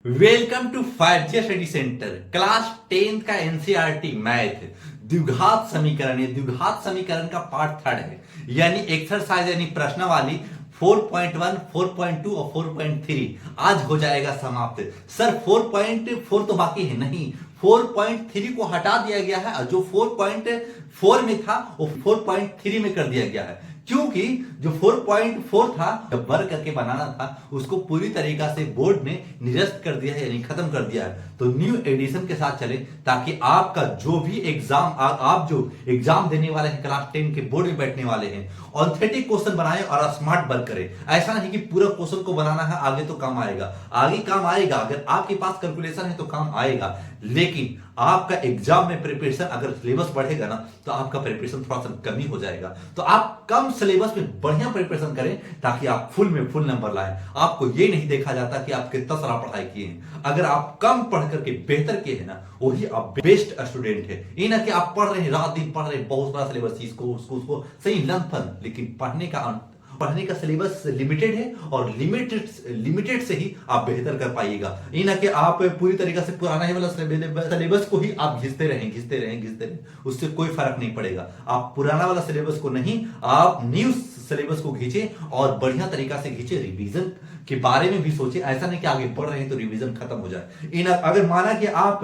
Welcome to 5G study centre. Class 10 का NCERT math द्विघात समीकरण, ये द्विघात समीकरण का पार्ट थर्ड है, यानी एक्सरसाइज यानी प्रश्नावली 4.1, 4.2 और 4.3 आज हो जाएगा समाप्त। सर 4.4 तो बाकी है नहीं, 4.3 को हटा दिया गया है और जो 4.4 में था वो 4.3 में कर दिया गया है, क्योंकि जो 4.4 था जब वर्क करके बनाना था उसको पूरी तरीका से बोर्ड ने निरस्त कर दिया है, यानी खत्म कर दिया है। तो न्यू एडिशन के साथ चले ताकि आपका जो भी एग्जाम आप जो एग्जाम देने वाले हैं क्लास 10 के बोर्ड में बैठने वाले हैं, ऑथेंटिक क्वेश्चन बनाए और स्मार्ट वर्क करें। ऐसा नहीं कि पूरा क्वेश्चन को बनाना है, आगे तो काम आएगा, आगे काम आएगा, अगर आपके पास कैलकुलेशन है तो काम आएगा, लेकिन आपका एग्जाम में प्रिपरेशन अगर सिलेबस बढ़ेगा ना तो आपका प्रिपरेशन थोड़ा सा कमी हो जाएगा। तो आप कम सिलेबस में बढ़िया प्रिपरेशन करें ताकि आप फुल नंबर लाएं। आपको ये नहीं देखा जाता कि आप कितना सारा पढ़ाई किए हैं, अगर आप कम पढ़ करके बेहतर किए हैं ना वही आप बेस्ट स्टूडेंट है। ये ना कि आप पढ़ रहे हैं, रात दिन पढ़ रहे हैं, बहुत बड़ा सिलेबस इसको उसको सही लंथन, लेकिन पढ़ने का सिलेबस लिमिटेड है और लिमिटेड से ही आप बेहतर कर पाइएगा। ये ना कि आप पूरी तरीके से पुराना ही वाला सिलेबस को ही आप घिसते रहें, उससे कोई फर्क नहीं पड़ेगा। आप पुराना वाला सिलेबस को नहीं, आप न्यू सिलेबस को खींचे और बढ़िया तरीका से खींचे, रिवीजन के बारे में भी सोचे। ऐसा नहीं कि आगे पढ़ रहे हैं तो रिवीजन खत्म हो जाए। अगर माना कि आप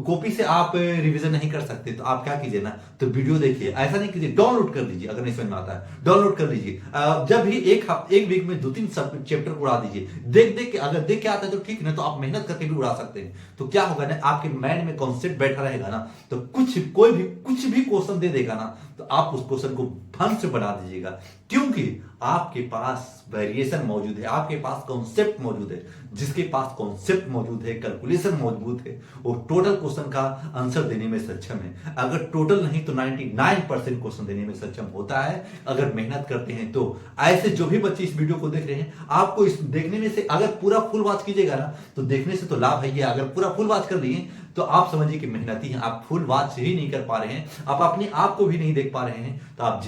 कॉपी से आप रिवीजन नहीं कर सकते तो आप क्या कीजिए ना, तो वीडियो देखिए। ऐसा नहीं कीजिए, डाउनलोड कर लीजिए, अगर नहीं समझ में आता है डाउनलोड कर लीजिए। जब भी एक वीक में 2-3 चैप्टर उड़ा दीजिए, देख के अगर देख के आता है तो ठीक ना, तो आप मेहनत करके भी उड़ा सकते हैं। तो क्या होगा ना, आपके माइंड में कॉन्सेप्ट बैठा रहेगा ना, तो कोई भी कुछ भी क्वेश्चन दे देगा ना तो आप उस क्वेश्चन को भंग से बना दीजिएगा, क्योंकि आपके पास वेरिएशन मौजूद है, आपके पास कॉन्सेप्ट मौजूद है। जिसके पास कॉन्सेप्ट मौजूद है, कैलकुलेशन मौजूद है, वो टोटल क्वेश्चन का आंसर देने में सक्षम है। अगर टोटल नहीं तो 99% क्वेश्चन देने में सक्षम होता है अगर मेहनत करते हैं तो। ऐसे जो भी बच्चे इस वीडियो को देख रहे हैं, आपको इस देखने में से अगर पूरा फुल वॉच कीजिएगा ना तो देखने से तो लाभ है, अगर पूरा फुल वॉच कर लिए तो आप समझिए कि मेहनती हैं। आप फुल वॉच ही नहीं कर पा रहे हैं, आप अपने आप को भी नहीं देख पा रहे हैं, तो आप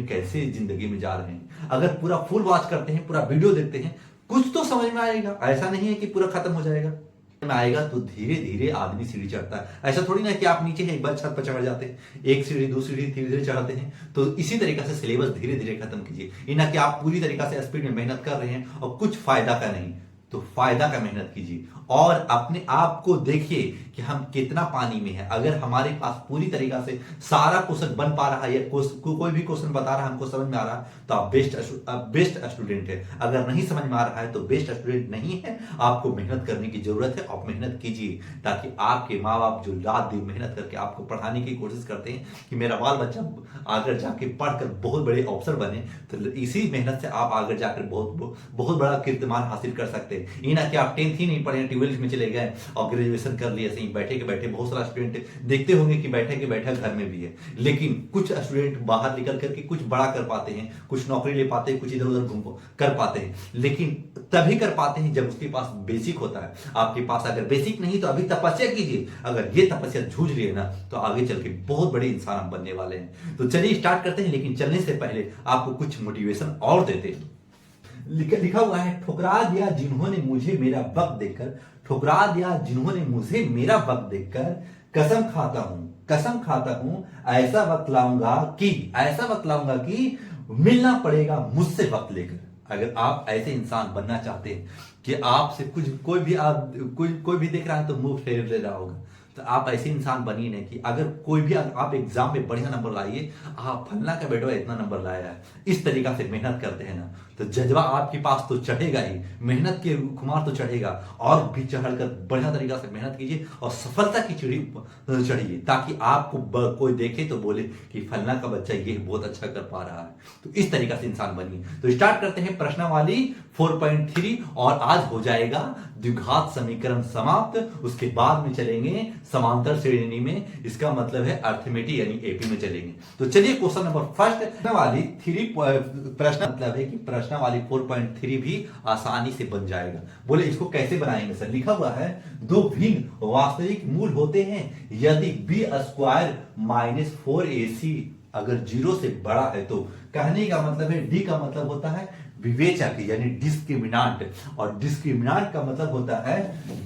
कैसे जिंदगी में जा रहे हैं। अगर पूरा फुल वॉच करते हैं, पूरा वीडियो देखते हैं, कुछ तो समझ में आएगा। ऐसा नहीं है कि पूरा खत्म हो जाएगा, में आएगा तो धीरे धीरे आदमी सीढ़ी चढ़ता है। ऐसा थोड़ी ना कि आप नीचे है एक बार छत पर चढ़ जाते हैं, एक सीढ़ी दो सीढ़ी धीरे धीरे चढ़ाते हैं। तो इसी तरीके से सिलेबस धीरे धीरे खत्म कीजिए, ये ना कि आप पूरी तरीके से स्पीड में मेहनत कर रहे हैं और कुछ फायदा का नहीं। तो फायदा का मेहनत कीजिए और अपने आप को देखिए कि हम कितना पानी में है। अगर हमारे पास पूरी तरीका से सारा क्वेश्चन बन पा रहा है या कोई भी क्वेश्चन बता रहा है हमको समझ में आ रहा है तो आप बेस्ट स्टूडेंट है। अगर नहीं समझ में आ रहा है तो बेस्ट स्टूडेंट नहीं है, आपको मेहनत करने की जरूरत है। आप मेहनत कीजिए ताकि आपके माँ बाप जो रात दिन मेहनत करके आपको पढ़ाने की कोशिश करते हैं कि मेरा बाल बच्चा आगे जाके पढ़कर बहुत बड़े अफसर बने, तो इसी मेहनत से आप आगे जाकर बहुत बड़ा कीर्तिमान हासिल कर सकते हैं। ये ना कि आप 10th ही नहीं पढ़े, 12th में चले गए और ग्रेजुएशन कर लिए। सही बैठे के बैठे बहुत सारा स्टूडेंट देखते होंगे कि बैठे के बैठे घर में भी है, लेकिन कुछ स्टूडेंट बाहर निकल करके कुछ बड़ा कर पाते हैं, कुछ नौकरी ले पाते हैं, कुछ इधर उधर घूम कर पाते हैं, लेकिन तभी कर पाते हैं जब उसके पास बेसिक होता है। आपके पास अगर बेसिक नहीं तो अभी तपस्या कीजिए। अगर ये तपस्या जूझ रही है ना तो आगे चल के बहुत बड़े इंसान बनने वाले हैं। तो चलिए स्टार्ट करते हैं, लेकिन चलने से पहले आपको कुछ मोटिवेशन और देते हैं। लिखा हुआ है, ठुकरा दिया जिन्होंने मुझे मेरा वक्त देखकर, ठुकरा दिया जिन्होंने मुझे मेरा वक्त देखकर, कसम खाता हूं ऐसा वक्त लाऊंगा कि मिलना पड़ेगा मुझसे वक्त लेकर। अगर आप ऐसे इंसान बनना चाहते हैं कि आपसे कोई भी देख रहा है तो मुंह फेर ले रहा होगा, तो आप ऐसे इंसान बनिए नहीं कि अगर कोई भी आप एग्जाम में बढ़िया नंबर लाइए, आप फलना का बेटा इतना नंबर लाया है, इस तरीका से मेहनत करते हैं ना तो जज्बा आपके पास तो चढ़ेगा ही, मेहनत के खुमार तो चढ़ेगा, और भी चढ़कर बढ़िया तरीका से मेहनत कीजिए और सफलता की सीढ़ी चढ़िए ताकि आपको कोई देखे तो बोले कि फलना का बच्चा ये बहुत अच्छा कर पा रहा है। तो इस तरीका से इंसान बनिए। तो स्टार्ट करते हैं प्रश्नावली 4.3 और आज हो जाएगा द्विघात समीकरण समाप्त। उसके बाद में चलेंगे समांतर श्रेणी में, इसका मतलब है अर्थमेटिक यानी एपी में चलेंगे। तो चलिए क्वेश्चन नंबर फर्स्ट वाली 3 प्रश्न, मतलब है कि प्रश्नावली 4.3 भी आसानी से बन जाएगा। बोले इसको कैसे बनाएंगे सर? लिखा हुआ है, दो भिन्न वास्तविक मूल होते हैं यदि b² - 4ac अगर 0 से बड़ा है तो। कहने का मतलब है डी का मतलब होता है विवेचक यानी डिस्क्रिमिनांट, और डिस्क्रिमिनांट का मतलब होता है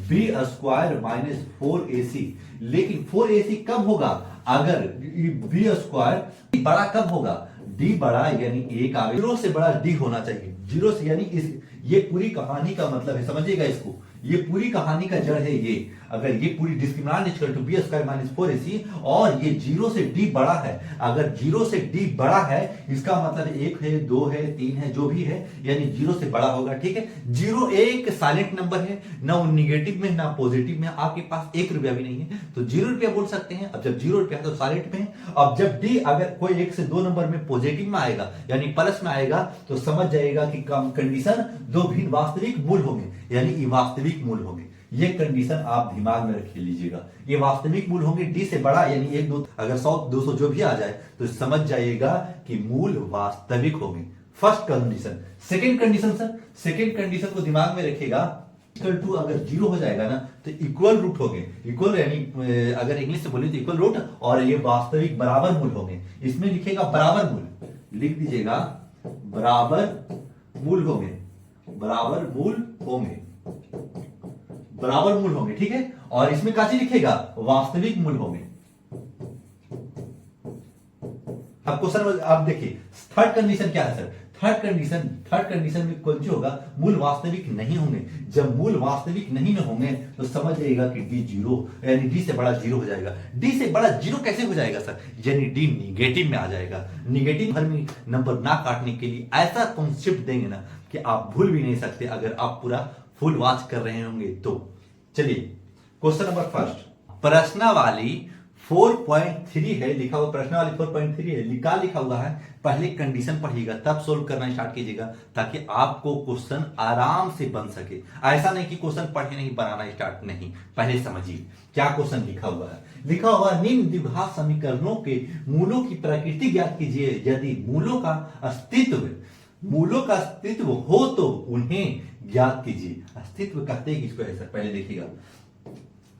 बी स्क्वायर माइनस 4ac। लेकिन 4ac कब होगा? अगर बी स्क्वायर बड़ा कब होगा? डी बड़ा यानी एक आगे, जीरो से बड़ा डी होना चाहिए। जीरो से यानी इस, ये पूरी कहानी का मतलब है, समझिएगा इसको, ये पूरी कहानी का जड़ है ये। अगर ये पूरी discriminant equal to B square minus 4ac और ये जीरो से डी बड़ा है, अगर जीरो से डी बड़ा है इसका मतलब एक है, दो है, तीन है, जो भी है, यानी जीरो से बड़ा होगा। ठीक है, जीरो एक साइलेंट नंबर है, ना वो निगेटिव में ना पॉजिटिव में, आपके पास 1 रुपया भी नहीं है तो 0 रुपया बोल सकते हैं। अब जब 0 रुपया है तो साइलेंट में है। अब जब डी अगर कोई 1 से 2 नंबर में पॉजिटिव में आएगा यानी प्लस में आएगा तो समझ जाएगा कि कंडीशन दो भिन्न वास्तविक मूल होंगे, यानी ये वास्तविक मूल होंगे। ये कंडीशन आप दिमाग में रख लीजिएगा, ये वास्तविक मूल होंगे डी से बड़ा, यानी 1 2 अगर 100 200 जो भी आ जाए तो समझ जाइएगा कि मूल वास्तविक होंगे। First condition. Second condition sir, second condition को दिमाग में रखिएगा, इक्वल टू अगर जीरो हो जाएगा ना तो इक्वल रूट होंगे। इक्वल यानी अगर इंग्लिश से बोले तो इक्वल रूट, और ये वास्तविक बराबर मूल होंगे। इसमें लिखेगा बराबर मूल, लिख दीजिएगा बराबर मूल होंगे, बराबर मूल होंगे, बराबर मूल होंगे। ठीक है, और इसमें क्या चीज लिखेगा? वास्तविक मूल होंगे। अब क्वेश्चन आप देखिए, थर्ड कंडीशन क्या है सर? थर्ड कंडीशन में कौन सी होगा? मूल वास्तविक नहीं होंगे। जब मूल वास्तविक नहीं होंगे तो समझ जाइएगा कि डी जीरो, यानी डी से बड़ा जीरो हो जाएगा। डी से बड़ा जीरो कैसे हो जाएगा सर? यानी डी निगेटिव में आ जाएगा। निगेटिव भर में नंबर ना काटने के लिए ऐसा कॉन्सेप्ट देंगे ना कि आप भूल भी नहीं सकते अगर आप पूरा फुल वॉच कर रहे होंगे तो। चलिए क्वेश्चन नंबर फर्स्ट, प्रश्नावली 4.3 है लिखा हुआ, प्रश्नावली 4.3 है, लिखा हुआ है। पहले कंडीशन पढ़िएगा तब सोल्व करना स्टार्ट कीजिएगा ताकि आपको क्वेश्चन आराम से बन सके। ऐसा नहीं कि क्वेश्चन पढ़े नहीं बनाना स्टार्ट, नहीं, पहले समझिए क्या क्वेश्चन लिखा हुआ है। लिखा हुआ निम्न द्विघात समीकरणों के मूलों की प्रकृति ज्ञात कीजिए। यदि मूलों का अस्तित्व हो तो उन्हें ज्ञात कीजिए। अस्तित्व कहते हैं किसको है सर? पहले देखिएगा,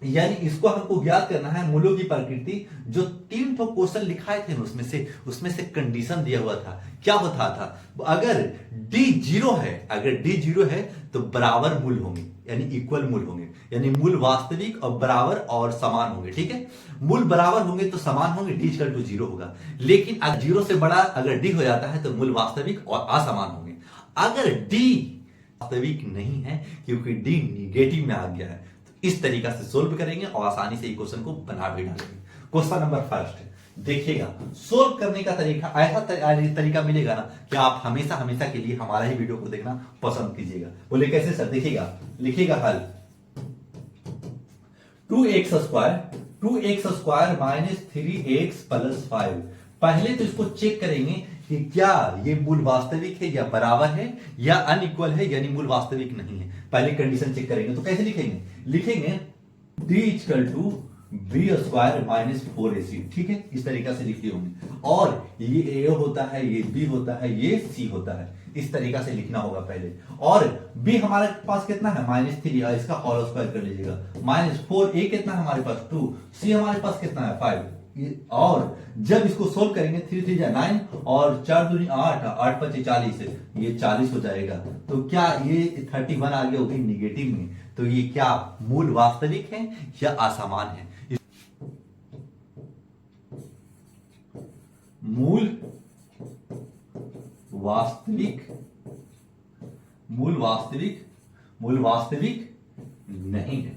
यानी इसको हमको ज्ञात करना है मूलों की प्रकृति। जो 3 ठो क्वेश्चन लिखाए थे उसमें से कंडीशन दिया हुआ था। क्या होता था? अगर डी जीरो है तो बराबर मूल होंगे, यानी इक्वल मूल होंगे, यानी मूल वास्तविक और बराबर और समान होंगे। ठीक है, मूल बराबर होंगे तो समान होंगे, डी इक्वल टू जीरो होगा। लेकिन अगर जीरो से बड़ा अगर डी हो जाता है तो मूल वास्तविक और असमान होंगे। अगर डी वास्तविक नहीं है क्योंकि डी निगेटिव में आ गया है, इस तरीका से सोल्व करेंगे और आसानी से क्वेश्चन को बना भी डालेंगे। क्वेश्चन नंबर फर्स्ट देखिएगा, सोल्व करने का तरीका ऐसा तरीका मिलेगा ना कि आप हमेशा के लिए हमारा ही वीडियो को देखना पसंद कीजिएगा। बोले कैसे सर? देखिएगा, लिखिएगा हल 2x square minus 3x plus 5। पहले तो इसको चेक करेंगे कि क्या ये मूल वास्तविक है या बराबर है या अनइक्वल है, यानी मूल वास्तविक नहीं है। पहले कंडीशन चेक करेंगे तो कैसे लिखेंगे d equal to B square minus 4ac। ठीक है, इस तरीका से लिखे होंगे, और ये a होता है, ये b होता है, ये c होता है। इस तरीका से लिखना होगा पहले। और b हमारे पास कितना है? -3, इसका होल स्क्वायर कर लीजिएगा। -4, a कितना है हमारे पास? 2, c हमारे पास कितना है? 5। और जब इसको सोल्व करेंगे 3 3 जा 9 और 4 दूनी 8, 8 5 40, ये 40 हो जाएगा। तो क्या ये 31 आ गया वो भी निगेटिव में? तो ये क्या मूल वास्तविक है या असमान है? मूल वास्तविक नहीं है।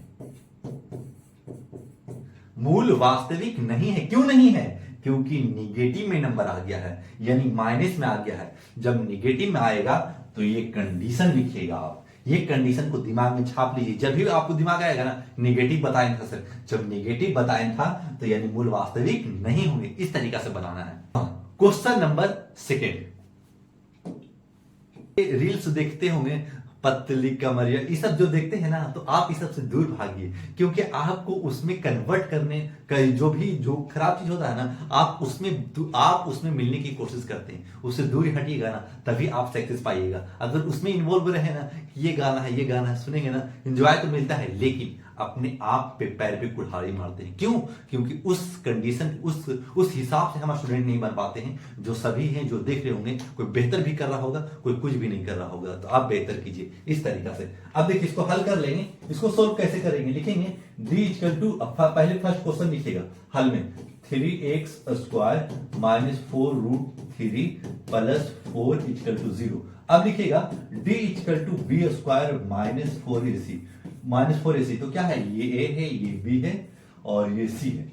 मूल वास्तविक नहीं है। क्यों नहीं है? क्योंकि निगेटिव में नंबर आ गया है, यानी माइनस में आ गया है। जब निगेटिव में आएगा तो ये कंडीशन लिखिएगा आप, ये कंडीशन को दिमाग में छाप लीजिए। जब भी आपको दिमाग आएगा ना निगेटिव बताया था सर, जब निगेटिव बताया था तो यानी मूल वास्तविक नहीं होंगे। इस तरीका से बनाना है। क्वेश्चन नंबर सेकेंड, रील्स देखते होंगे, पतली कमरिया, ये सब जो देखते हैं ना तो आप इस सब से दूर भागिए, क्योंकि आपको उसमें कन्वर्ट करने का जो खराब चीज होता है ना, आप उसमें मिलने की कोशिश करते हैं। उससे दूर हटिएगा ना तभी आप सक्सेस पाइएगा। अगर उसमें इन्वॉल्व रहे ना, ये गाना है सुनेंगे ना, एंजॉय तो मिलता है, लेकिन अपने आप पे पैर पे कुल्हाड़ी मारते हैं। क्यों? क्योंकि उस कंडीशन उस हिसाब से हम स्टूडेंट नहीं बन पाते हैं। जो सभी हैं जो देख रहे होंगे, कोई बेहतर भी कर रहा होगा, कोई कुछ भी नहीं कर रहा होगा, तो आप बेहतर कीजिए इस तरीका से। अब देखिए इसको हल कर लेंगे। इसको सोल्व कैसे करेंगे? लिखेंगे d इक्वल टू, पहले फर्स्ट क्वेश्चन लिखिएगा हल में 3x² minus 4√3 plus 4 equal to 0। अब लिखिएगा d equal to b² minus 4ac। तो क्या है? ये a है, ये b है और ये c है।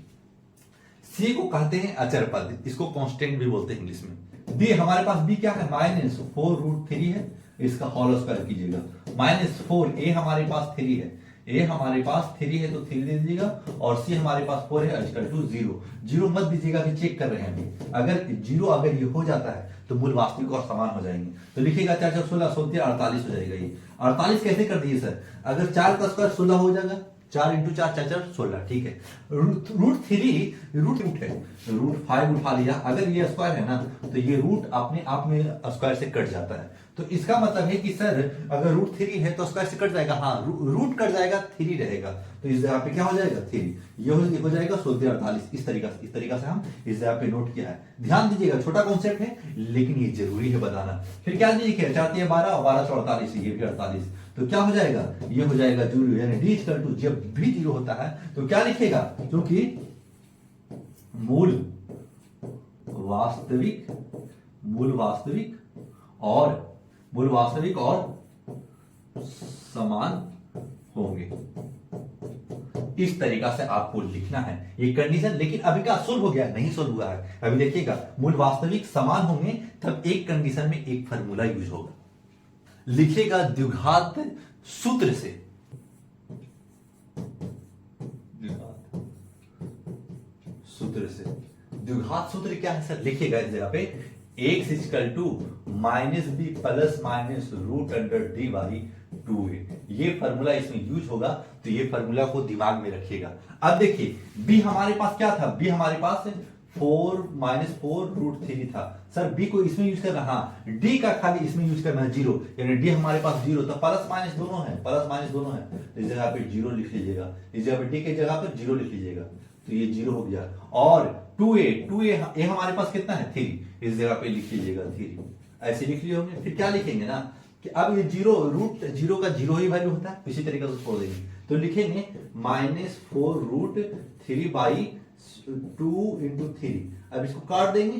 c को कहते हैं अचर पद, इसको कांस्टेंट भी बोलते हैं इंग्लिश में। d हमारे पास b क्या है? माइनस 4√3 है, इसका होल स्क्वायर कीजिएगा। माइनस 4, a हमारे पास 3 है, a हमारे पास 3 है तो 3 दे दीजिएगा, और c हमारे पास 4 है इक्वल टू 0। 0 मत दीजिएगा कि चेक कर रहे हैं अभी। अगर 0 अगर ये हो जाता है तो मूल वास्तविक और समान हो जाएंगे। तो लिखिएगा 4 4 16 16 48 हो जाएगा। ये 48 कैसे कर दिए सर? अगर 4 का स्क्वायर 16 हो जाएगा, 4 इंटू 4 4 4 16, ठीक है। रूट है, रूट 5 उठा लिया। अगर ये स्क्वायर है ना तो ये रूट अपने आप में स्क्वायर से कट जाता है। तो इसका मतलब है कि सर अगर √3 है तो स्क्वायर से कट जाएगा, हाँ रूट कट जाएगा, 3 रहेगा। तो इस जगह पे क्या हो जाएगा? 3। ये हो जाएगा 16 48। इस तरीका से हम इस जगह पे नोट किया है। ध्यान दीजिएगा, छोटा कॉन्सेप्ट है लेकिन ये जरूरी है बताना। फिर क्या लिखिए? 4 3 12 और 12 4 48, ये भी 48। तो क्या हो जाएगा? ये हो जाएगा 0, यानी d इक्वल टू जब भी 0 होता है तो क्या लिखेगा? क्योंकि मूल वास्तविक और समान होंगे। इस तरीका से आपको लिखना है ये कंडीशन। लेकिन अभी क्या सोल्व हो गया? नहीं सोल्व हुआ है। अभी देखिएगा, मूल वास्तविक समान होंगे तब एक कंडीशन में एक फार्मूला यूज होगा। लिखिएगा द्विघात सूत्र से। द्विघात सूत्र क्या है सर? लिखिएगा इस जगह पे x equal to minus B plus minus √d/2a। ये फार्मूला इसमें यूज होगा, तो ये फार्मूला को दिमाग में रखिएगा। अब देखिए b हमारे पास क्या था? b हमारे पास 4 था। सर b को इसमें यूज करना, हाँ d का खाली इसमें यूज करना है 0, यानी d हमारे पास 0। तो प्लस माइनस दोनों है, इस जगह पे 0 लिख लीजिएगा, इस जगह पे d के जगह पर 0 लिख लीजिएगा, तो ये 0 हो गया। और 2a हमारे पास कितना है? 3, इस जगह पे लिख लीजिएगा 3। ऐसे लिख लिए होंगे। फिर क्या लिखेंगे ना कि अब ये 0 का 0 ही वैल्यू होता है, इसी तरीके से छोड़ देंगे। तो लिखेंगे -4√3/2 इंटू 3। अब इसको काट देंगे,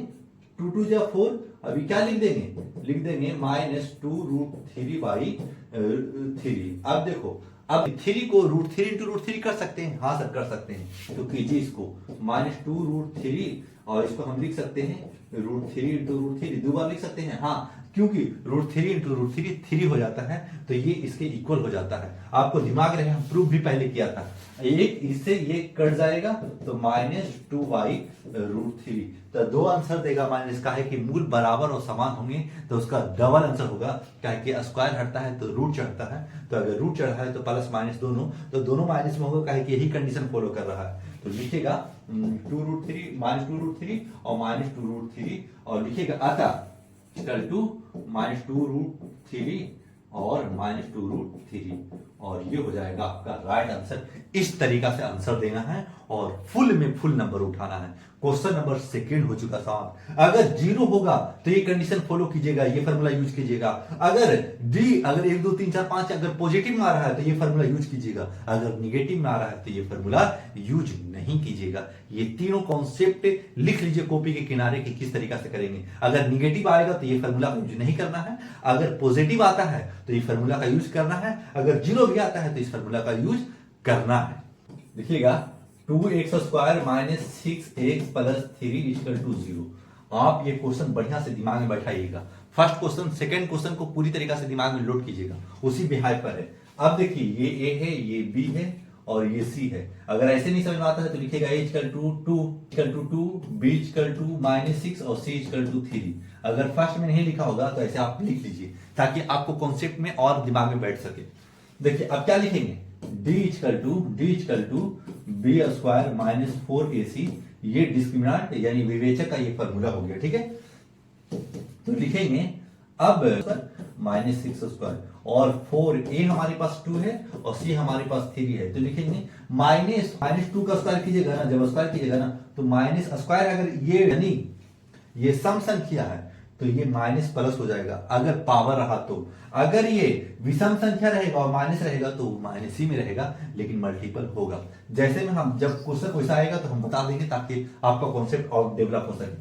2 2 जा 4। अभी क्या लिख देंगे? -2√3/3। अब देखो, अब 3 को √3 इंटू √3 कर सकते हैं, हाँ सर कर सकते हैं। तो कीजिए इसको -2√3, और इसको हम लिख सकते हैं √3 इंटू √3, 2 बार लिख सकते हैं, हाँ क्योंकि √3 इंटू √3 3 हो जाता है, तो ये इसके इक्वल हो जाता है। आपको दिमाग रहे, हम प्रूफ भी पहले किया था। एक इससे ये कट जाएगा तो -2/√3। तो 2 आंसर देगा माइनस का है कि मूल बराबर और समान होंगे, तो उसका डबल आंसर होगा। क्या है कि स्क्वायर हटता है तो रूट चढ़ता है, तो अगर रूट चढ़ा है तो प्लस माइनस दोनों, तो दोनों माइनस में होगा। क्या है कि यही कंडीशन फॉलो कर रहा है। तो लिखिएगा 2√3 -2√3 और -2√3, और लिखिएगा अतः इक्वल टू -2√3 और -2√3, और ये हो जाएगा आपका राइट आंसर। इस तरीका से आंसर देना है और फुल में फुल नंबर उठाना है। क्वेश्चन नंबर 2 हो चुका साहब। अगर 0 होगा तो ये कंडीशन फॉलो कीजिएगा, ये फार्मूला यूज कीजिएगा। अगर 1 2 3 4 5 अगर पॉजिटिव में आ रहा है तो ये फार्मूला यूज कीजिएगा, अगर निगेटिव में आ रहा है तो ये फार्मूला यूज नहीं कीजिएगा। ये तीनों कॉन्सेप्ट लिख लीजिए कॉपी के किनारे कि किस तरीका से करेंगे। अगर निगेटिव आएगा तो ये फार्मूला का यूज नहीं करना है, अगर पॉजिटिव आता है तो ये फार्मूला का यूज करना है, अगर 0 भी आता है तो इस फार्मूला का यूज करना है। देखिएगा 2x² - 6x + 3 = 0। आप ये क्वेश्चन बढ़िया से दिमाग में बैठाइएगा। फर्स्ट क्वेश्चन, सेकंड क्वेश्चन को पूरी तरीका से दिमाग में लोड कीजिएगा, उसी बिहार पर है। अब देखिए ये a है, ये b है और ये c है। अगर ऐसे नहीं समझ में आता है तो लिखिएगा a = 2, b = -6 और c = 3। अगर फर्स्ट में नहीं लिखा होगा तो ऐसे आप लिख लीजिए ताकि आपको कॉन्सेप्ट में और दिमाग में बैठ सके। देखिए अब क्या लिखेंगे? d = b² - 4ac। ये डिस्क्रिमिनेंट यानी विवेचक का ये फार्मूला हो गया, ठीक है। तो लिखेंगे अब -6 स्क्वायर, और 4a हमारे पास 2 है और c हमारे पास 3 है, तो लिखेंगे -2 का स्क्वायर कीजिएगा ना, जब स्क्वायर कीजिएगा ना तो माइनस स्क्वायर, अगर ये यानी ये सम संख्या है तो ये माइनस प्लस हो जाएगा अगर पावर रहा तो, अगर ये विषम संख्या रहेगा और माइनस रहेगा तो माइनस ही में रहेगा, लेकिन मल्टीपल होगा। जैसे में हम जब क्वेश्चन वैसा आएगा तो हम बता देंगे ताकि आपका कॉन्सेप्ट और डेवलप हो सके।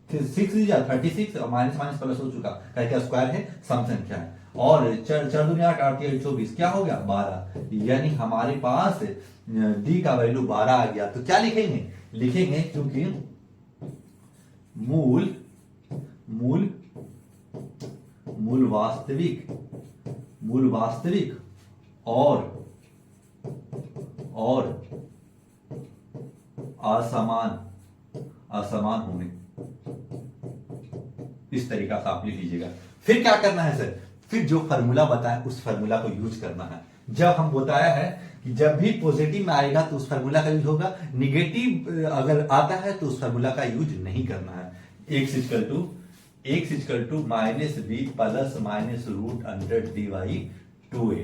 6 और माइनस माइनस प्लस हो चुका, क्या स्क्वायर है, सम संख्या है, और 4 दूनी 8, 8 3 24, क्या हो गया 12, यानी हमारे पास डी का वैल्यू 12 आ गया। तो क्या लिखेंगे क्योंकि मूल वास्तविक और असमान होंगे, इस तरीका से आप लिख लीजिएगा। फिर क्या करना है सर, फिर जो फार्मूला बताया उस फार्मूला को यूज करना है। जब हम बताया है कि जब भी पॉजिटिव में आएगा तो उस फार्मूला का यूज होगा, निगेटिव अगर आता है तो उस फार्मूला का यूज नहीं करना है। x equal to minus B plus minus root under D by 2a,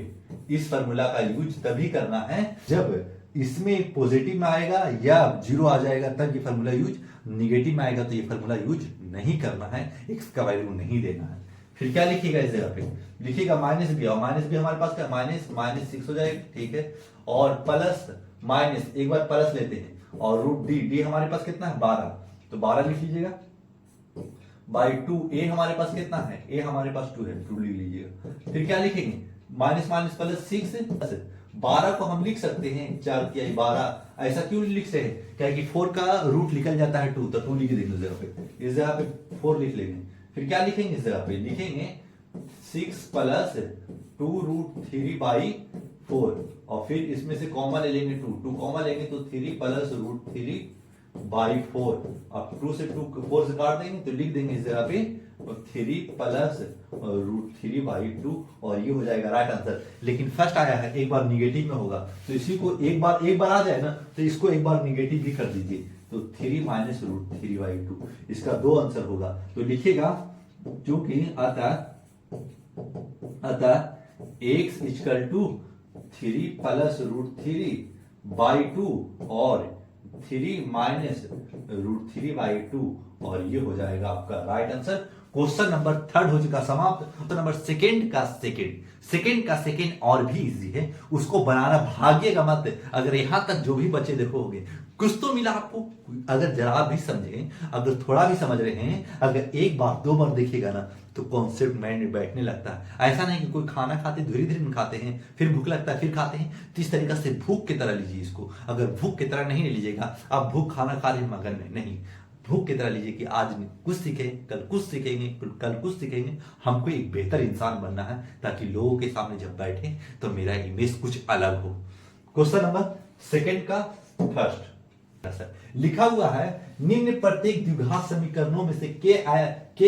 इस फार्मूला का यूज तभी करना है जब इसमें पॉजिटिव में आएगा या 0 आ जाएगा तब ये फार्मूला यूज, निगेटिव में आएगा तो ये फार्मूला यूज नहीं करना है, x का वैल्यू नहीं देना है। फिर क्या लिखिएगा इस जगह पे, लिखिएगा माइनस बी, और माइनस बी हमारे पास क्या माइनस 6 हो जाएगा, ठीक है, और प्लस माइनस, एक बार प्लस लेते हैं, और रूट डी हमारे पास कितना है 12, तो 12 लिख लीजिएगा बाई 2, ए हमारे पास कितना है, ए हमारे पास 2 है, 2 लिख लीजिएगा। फिर क्या लिखेंगे माइनस माइनस प्लस 6, 12 को हम लिख सकते हैं 4 तिहाई 12, ऐसा क्यों लिख रहे हैं, क्या कि 4 का रूट निकल जाता है 2, तो 2 लिख देंगे इस जगह पे, इस जगह पे 4 लिख लेंगे। फिर क्या लिखेंगे इस जगह पे, लिखेंगे 6 प्लस 2 रूट 3 बाई 4, और फिर इसमें से कॉमा ले लेंगे 2 कॉमा लेंगे तो 3 प्लस रूट 3 बाई 4, अब 2 से 4 से काट देंगे तो लिख देंगे इस जगह पे 3 प्लस रूट 3 बाई 2, और ये हो जाएगा राइट आंसर। लेकिन फर्स्ट आया है, एक बार निगेटिव में होगा तो इसी को एक बार आ जाए ना तो इसको एक बार निगेटिव भी कर दीजिए, तो 3 माइनस रूट 3 बाई 2, इसका 2 आंसर होगा। तो लिखिएगा क्योंकि अतः x equal to 3 plus root 3 by 2 और 3 माइनस रूट 3 बाई 2, और ये हो जाएगा आपका राइट आंसर। क्वेश्चन नंबर 3 हो चुका समाप्त। क्वेश्चन नंबर सेकंड का सेकंड और भी इजी है, उसको बनाना भागिएगा मत। अगर यहां तक जो भी बच्चे देखोगे कुछ तो मिला आपको, अगर जरा भी समझे, अगर थोड़ा भी समझ रहे हैं, अगर एक बार 2 बार देखिएगा ना तो कॉन्सेप्ट माइंड में बैठने लगता है। ऐसा नहीं कि कोई खाना खाते धीरे धीरे खाते हैं, फिर भूख लगता है फिर खाते हैं, तो इस तरीका से भूख की तरह लीजिए इसको। अगर भूख की तरह नहीं लीजिएगा, आप भूख खाना खा रहे मगन में नहीं, भूख की तरह लीजिए कि आज कुछ सीखें, कल कुछ सीखेंगे, कल कुछ सीखेंगे। हमको एक बेहतर इंसान बनना है ताकि लोगों के सामने जब बैठे तो मेरा इमेज कुछ अलग हो। क्वेश्चन नंबर सेकंड का फर्स्ट लिखा हुआ है, निम्न प्रत्येक द्विघात समीकरणों में से के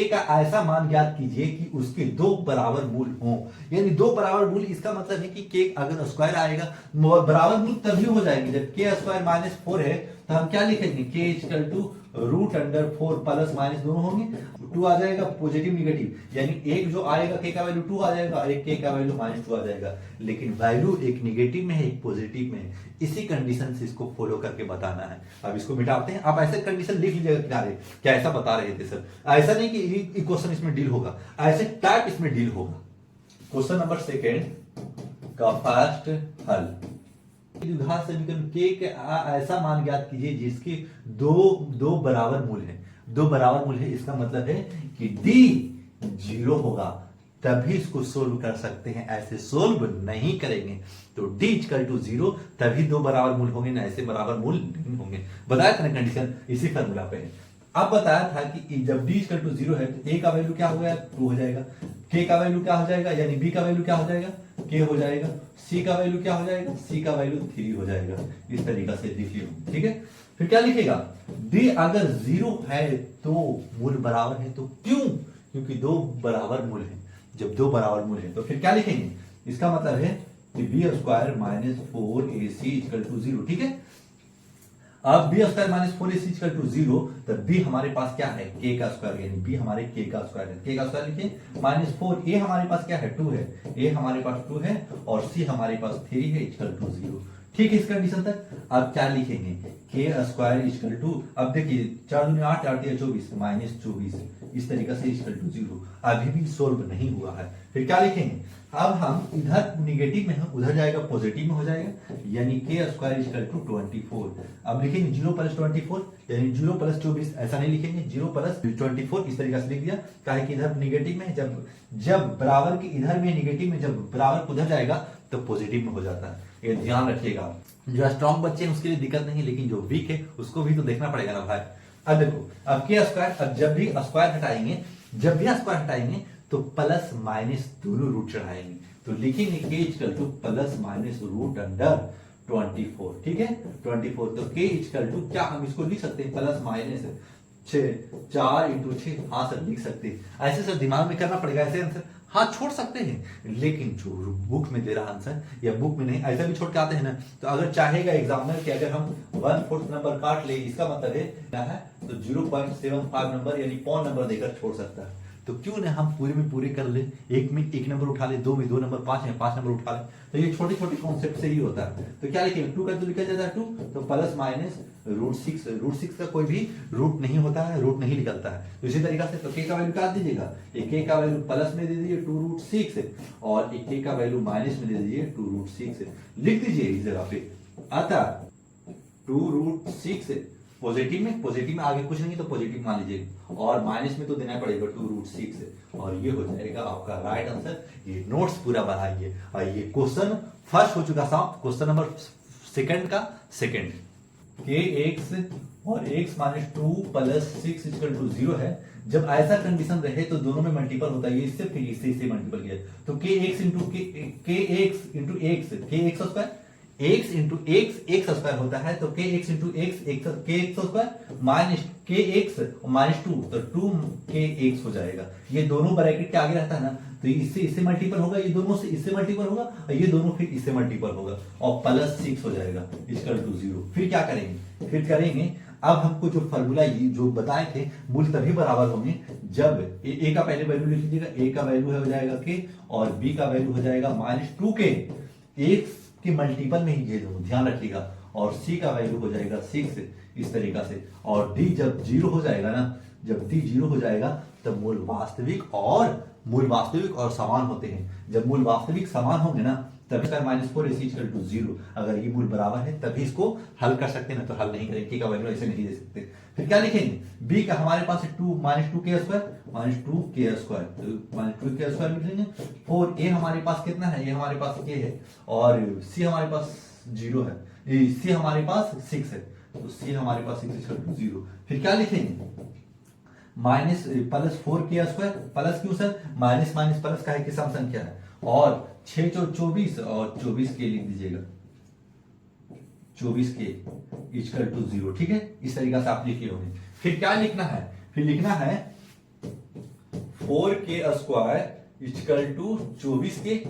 का ऐसा मान ज्ञात कीजिए कि उसके 2 बराबर मूल हों। यानी 2 बराबर मूल, इसका मतलब है कि के अगर स्क्वायर आएगा बराबर मूल तभी हो जाएंगे जब के स्क्वायर माइनस 4 है, तो हम क्या लिखेंगे K equal to root under 4 plus minus दोनों होंगे, 2 आ जाएगा पॉजिटिव निगेटिव, यानी एक जो आएगा के का वैल्यू 2 आ जाएगा और एक के का वैल्यू -2 आ जाएगा, लेकिन वैल्यू एक निगेटिव में है एक पॉजिटिव में है। इसी कंडीशन से इसको फॉलो करके बताना है। अब इसको मिटाते हैं, आप ऐसे कंडीशन लिख लीजिएगा किनारे, क्या ऐसा बता रहे थे सर, ऐसा नहीं कि क्वेश्चन इसमें डील होगा, ऐसे टाइप इसमें डील होगा। क्वेश्चन नंबर सेकेंड का फर्स्ट हल, द्विघात समीकरण के ऐसा मान ज्ञात कीजिए जिसके दो बराबर मूल है। 2 बराबर मूल है, इसका मतलब है कि d 0 होगा तभी इसको सोल्व कर सकते हैं, ऐसे सोल्व नहीं करेंगे। तो d इक्वल टू 0 तभी 2 बराबर मूल होंगे, ना ऐसे बराबर मूल नहीं होंगे। बताया था ना कंडीशन, इसी फॉर्मूला पे है। अब बताया था कि जब d इक्वल टू 0 है तो a का वैल्यू क्या हो गया 2 हो जाएगा, k का वैल्यू क्या हो जाएगा यानी b का वैल्यू क्या हो जाएगा k हो जाएगा, c का वैल्यू क्या हो जाएगा c का वैल्यू 3 हो जाएगा। इस तरीका से लिखिए, ठीक है। फिर क्या लिखेगा, d अगर 0 है तो मूल बराबर है, तो क्यों, क्योंकि 2 बराबर मूल है। जब 2 बराबर मूल है तो फिर क्या लिखेंगे, इसका मतलब है कि b square minus 4ac equal to 0, ठीक है। अब B square minus 4ac equal to 0, तब बी हमारे पास क्या है, के का स्क्वायर, यानी बी हमारे के का स्क्वायर है। के का स्क्वायर लिखिए माइनस 4, ए हमारे पास क्या है 2 है, ए हमारे पास 2 है और सी हमारे पास 3 है इक्वल टू 0। ठीक है इस कंडीशन तक। अब क्या लिखेंगे, के स्क्वायर इक्वल टू, अब देखिए 4 दूनी 8, 8 या 24 माइनस 24 इस तरीके से इक्वल टू 0। अभी भी सोल्व नहीं हुआ है। फिर क्या लिखेंगे, अब हम इधर निगेटिव में है, उधर जाएगा पॉजिटिव में हो जाएगा, यानी के स्क्वायर इक्वल टू 24। अब लिखेंगे 0 प्लस 24, यानी 0 प्लस 24, ऐसा नहीं लिखेंगे 0 प्लस 24 इस तरीके से लिख दिया। काहे कि इधर निगेटिव में, जब बराबर के इधर में निगेटिव में, जब बराबर उधर जाएगा तो पॉजिटिव में हो जाता है, ये ध्यान रखिएगा। जो स्ट्रॉन्ग बच्चे हैं उसके लिए दिक्कत नहीं, लेकिन जो वीक है उसको भी तो देखना पड़ेगा ना भाई। अब देखो, अब के स्क्वायर, अब जब भी स्क्वायर हटाएंगे तो प्लस माइनस दोनों रूट चढ़ाएंगे, तो लिखेंगे K equal to plus minus root under 24। ठीक है 24, तो के इक्वल टू क्या हम इसको लिख सकते हैं, प्लस माइनस 4 इंटू 6। हाँ सर लिख सकते हैं, ऐसे सर दिमाग में करना पड़ेगा, ऐसे आंसर हाँ छोड़ सकते हैं, लेकिन जो बुक में दे रहा आंसर या बुक में नहीं, ऐसा भी छोड़ के आते हैं ना। तो अगर चाहेगा एग्जामिनर कि अगर हम 1/4 नंबर काट ले, इसका मतलब है तो 0.75 नंबर यानी पौन नंबर देकर छोड़ सकता है। तो क्यों ना हम पूरे में पूरे कर ले, एक में एक नंबर उठा ले, 2 में 2 नंबर, 5 में 5 नंबर उठा ले। तो ये छोटे छोटे कॉन्सेप्ट से ही होता है। तो क्या लिखेंगे, 2 का तो लिखा जाता है 2, तो प्लस माइनस √6। √6 का कोई भी रूट नहीं होता है, रूट नहीं निकलता है। तो इसी तरीके से तो के का वैल्यू काट दीजिएगा, एक के का वैल्यू प्लस में दे दीजिए 2√6 और एक के का वैल्यू माइनस में दे दीजिए 2√6। लिख दीजिए इस जगह पे, अतः 2√6 पॉजिटिव में आगे कुछ नहीं तो पॉजिटिव मान लीजिए, और माइनस में तो देना पड़ेगा 2√6, और ये हो जाएगा आपका राइट आंसर। ये नोट्स पूरा बनाइए। और ये क्वेश्चन फर्स्ट हो चुका साहब, क्वेश्चन नंबर सेकंड का सेकंड। के एक्स और x minus 2 plus 6 equal to 0 है। जब ऐसा कंडीशन रहे तो दोनों में मल्टीपल होता है, इससे फिर इससे मल्टीपल किया, तो के x into x square, x into x square होता है, तो के x into x square minus के एक्स माइनस 2, तो 2 के एक्स हो जाएगा। ये दोनों ब्रैकेट के आगे रहता है ना, तो इससे मल्टीपल होगा, ये दोनों से इससे मल्टीपल होगा, और ये दोनों फिर इससे मल्टीपल होगा, और प्लस 6 हो जाएगा इक्वल टू 0। फिर क्या करेंगे, अब हमको जो फॉर्मूला जो बताए थे, मूल तभी बराबर होंगे जब ए का पहले वैल्यू लिख लीजिएगा, ए का वैल्यू हो जाएगा के, और बी का वैल्यू हो जाएगा -2 के, एक्स के मल्टीपल में ही ये दोनों ध्यान रखिएगा, और सी का वैल्यू हो जाएगा 6 इस तरीका से, और डी जब 0 हो जाएगा ना, जब डी 0 हो जाएगा तब मूल वास्तविक और समान होते हैं। जब मूल वास्तविक समान होंगे ना, तभी सर -4ac इक्वल टू 0, अगर ये मूल बराबर है तभी इसको हल कर सकते हैं, ना तो हल नहीं करेंगे, के का वैल्यू ऐसे नहीं दे सकते। फिर क्या लिखेंगे, बी का हमारे पास है 2 -2k स्क्वायर, तो -2k स्क्वायर लिख लेंगे। 4a हमारे पास कितना है, ये हमारे पास k है, और c हमारे पास 0 है, c हमारे पास 6 है, तो c हमारे पास 6 इक्वल टू 0। फिर क्या लिखेंगे, minus plus 4k square, plus क्यों सर, माइनस प्लस का है कि सम संख्या है, और 6 × 24 और 24k लिख दीजिएगा, 24k इक्वल टू 0। ठीक है, इस तरीका से आप लिखे होंगे। फिर क्या लिखना है, फिर लिखना है 4k square equal to 24k